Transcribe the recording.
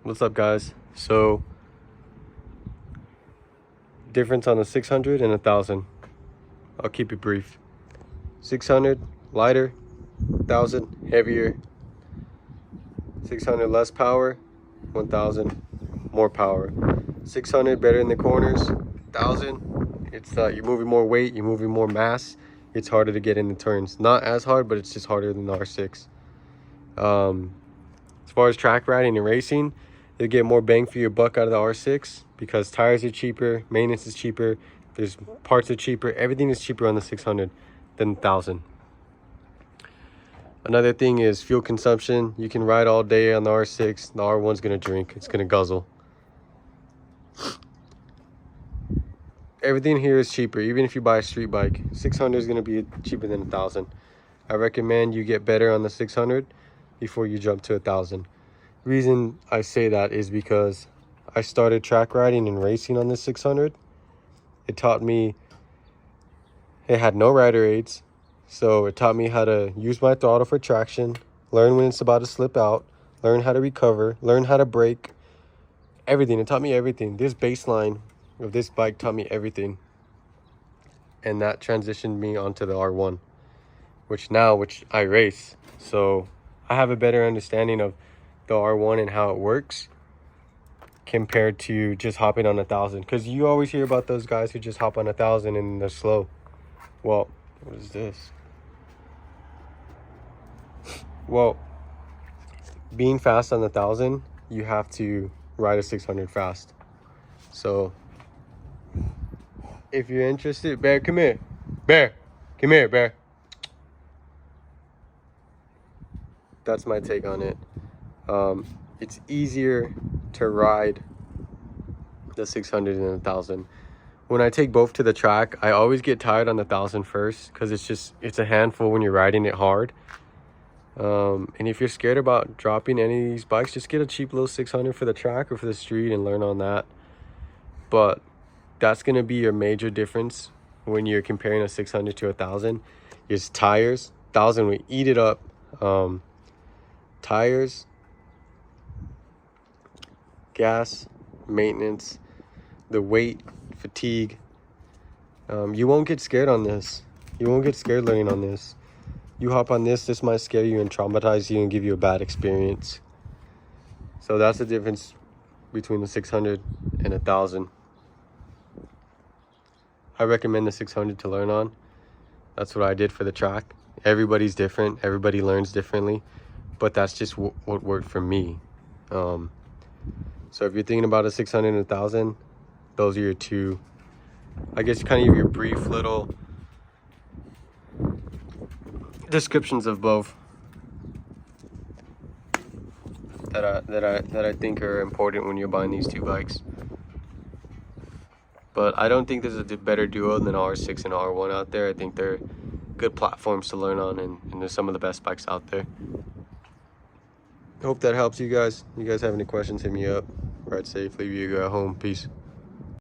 What's up, guys? So, difference on the 600 and 1000. I'll keep it brief. 600 lighter, 1000 heavier. 600 less power, 1000 more power. 600 better in the corners, 1000 it's you're moving more weight, you're moving more mass. It's harder to get in the turns. Not as hard, but it's just harder than the R6. As far as track riding and racing, you'll get more bang for your buck out of the R6 because tires are cheaper, maintenance is cheaper, there's parts are cheaper, everything is cheaper on the 600 than 1000. Another thing is fuel consumption. You can ride all day on the R6. The R1's gonna drink, it's gonna guzzle. Everything here is cheaper. Even if you buy a street bike, 600 is gonna be cheaper than 1000. I recommend you get better on the 600 before you jump to 1000. Reason I say that is because I started track riding and racing on the 600. It taught me, it had no rider aids, so it taught me how to use my throttle for traction, learn when it's about to slip out, learn how to recover, learn how to brake, everything. It taught me everything. This baseline of this bike taught me everything, and that transitioned me onto the R1, which I race. So I have a better understanding of the R1 and how it works compared to just hopping on 1000, because you always hear about those guys who just hop on 1000 and they're slow. Well, what is this? Well, being fast on 1000, you have to ride a 600 fast. So if you're interested, Bear, come here. Bear, come here, Bear. That's my take on it. It's easier to ride the 600 and 1000. When I take both to the track, I always get tired on the 1000 first because it's a handful when you're riding it hard. And if you're scared about dropping any of these bikes, just get a cheap little 600 for the track or for the street and learn on that. But that's going to be your major difference when you're comparing a 600 to 1000 is tires. 1000 will eat it up. Tires, gas, maintenance, the weight, fatigue. You won't get scared on this. You won't get scared learning on this. You hop on this might scare you and traumatize you and give you a bad experience. So that's the difference between the 600 and 1000. I recommend the 600 to learn on. That's what I did for the track. Everybody's different. Everybody learns differently. But that's just what worked for me. So if you're thinking about a 600 and 1000, those are your two, I guess, kind of your brief little descriptions of both that I think are important when you're buying these two bikes. But I don't think there's a better duo than R6 and R1 out there. I think they're good platforms to learn on, and they're some of the best bikes out there. Hope that helps you guys. You guys have any questions, hit me up. Ride safe, leave you at home. Peace.